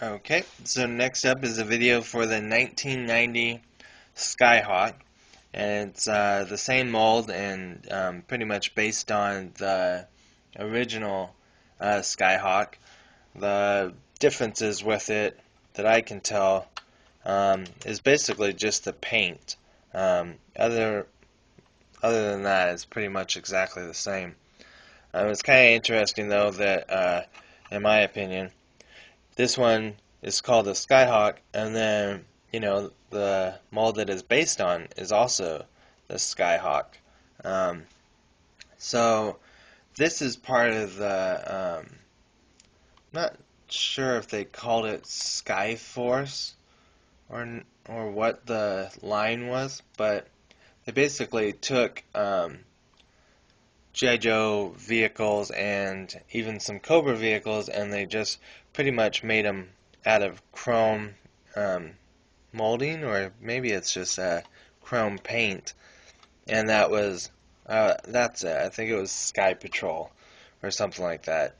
Okay, so next up is a video for the 1990 Skyhawk, and it's the same mold and pretty much based on the original Skyhawk. The differences with it that I can tell is basically just the paint. Other than that, it's pretty much exactly the same. It's kind of interesting though that, in my opinion, this one is called the Skyhawk, and then the mold that is based on is also the Skyhawk. Um, so this is part of the. Not sure if they called it Skyforce or what the line was, but they basically took G.I. Joe vehicles and even some Cobra vehicles, and they just pretty much made them out of chrome um, molding, or maybe it's just chrome paint, and that's it. I think it was Sky Patrol or something like that.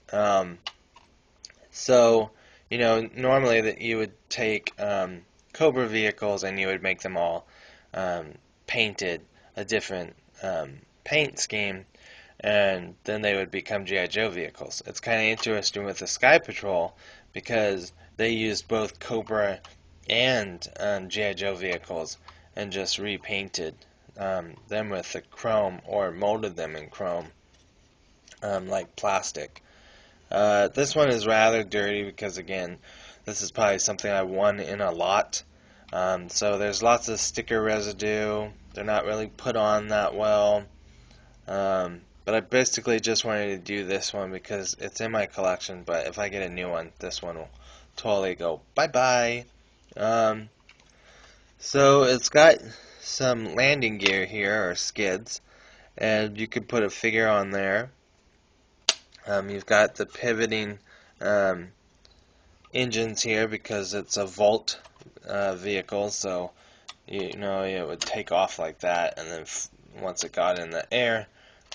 So, normally that you would take Cobra vehicles and you would make them all um, painted a different paint scheme, and then they would become G.I. Joe vehicles. It's kind of interesting with the Sky Patrol because they used both Cobra and G.I. Joe vehicles and just repainted them with the chrome or molded them in chrome like plastic. This one is rather dirty because, again, this is probably something I won in a lot. So there's lots of sticker residue. They're not really put on that well. But I basically just wanted to do this one because it's in my collection, but if I get a new one, this one will totally go bye-bye. Um, so it's got some landing gear here, or skids, and you could put a figure on there. You've got the pivoting um, engines here because it's a Volt vehicle, so it would take off like that, and then once it got in the air,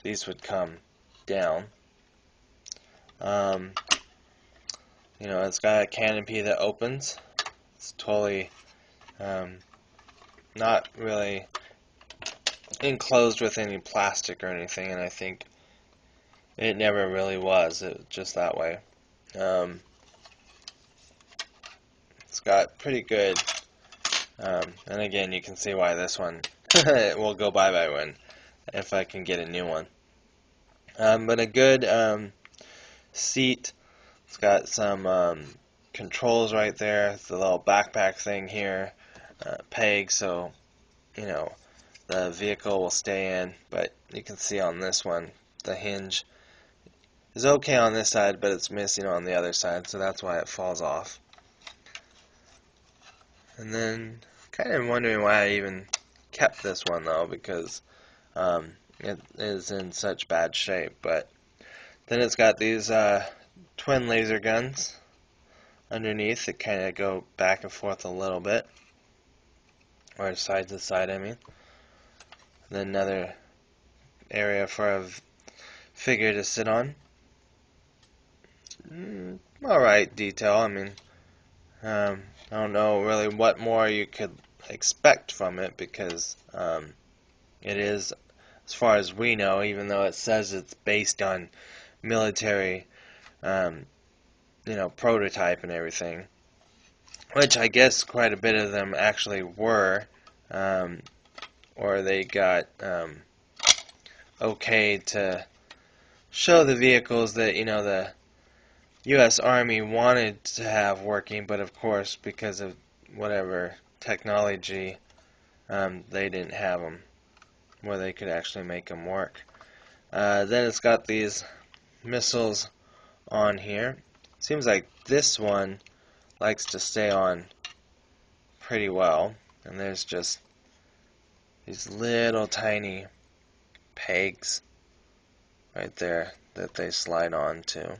these would come down. Um, it's got a canopy that opens. It's totally um, not really enclosed with any plastic or anything, and I think it never really was. It was just that way. Um, it's got pretty good, and again, you can see why this one will go bye-bye when if I can get a new one. But a good seat. It's got some controls right there. The little backpack thing here, peg, so you know the vehicle will stay in. But you can see on this one, the hinge is okay on this side, but it's missing on the other side, so that's why it falls off. And then, kind of wondering why I even kept this one though, because it is in such bad shape. But then it's got these twin laser guns underneath that kind of go back and forth a little bit, or side to side, I mean. And then another area for a figure to sit on. Alright detail, I mean, I don't know really what more you could expect from it because it is, as far as we know, even though it says it's based on military, um, prototype and everything, which I guess quite a bit of them actually were, um, or they got okay to show the vehicles that the U.S. Army wanted to have working, but of course because of whatever technology, they didn't have them where they could actually make them work. Then it's got these missiles on here. Seems like this one likes to stay on pretty well, and there's just these little tiny pegs right there that they slide on to.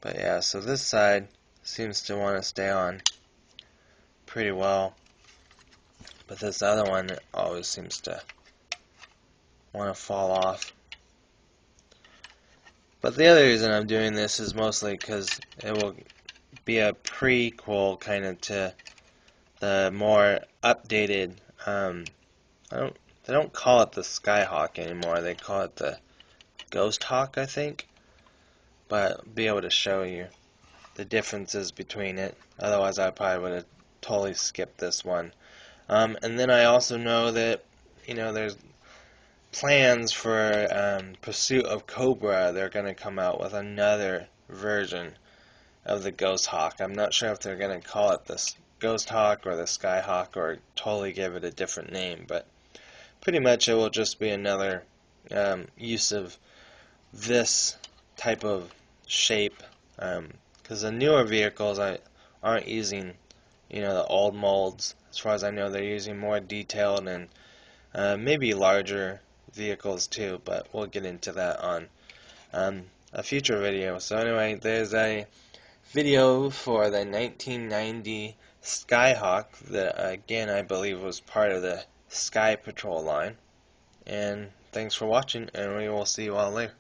But yeah, so this side seems to want to stay on pretty well, but this other one always seems to want to fall off. But the other reason I'm doing this is mostly because it will be a prequel kind of to the more updated. I don't. They don't call it the Skyhawk anymore. They call it the Ghost Hawk, I think. But I'll be able to show you the differences between it. Otherwise, I probably would have totally skipped this one. And then I also know that there's plans for Pursuit of Cobra. They're going to come out with another version of the Ghost Hawk. I'm not sure if they're going to call it the Ghost Hawk or the Skyhawk or totally give it a different name, but pretty much it will just be another use of this type of shape, because the newer vehicles aren't using the old molds. As far as I know, they're using more detailed and maybe larger vehicles too, but we'll get into that on a future video. So anyway, there's a video for the 1990 Skyhawk that again I believe was part of the Sky Patrol line. And thanks for watching, and we will see you all later.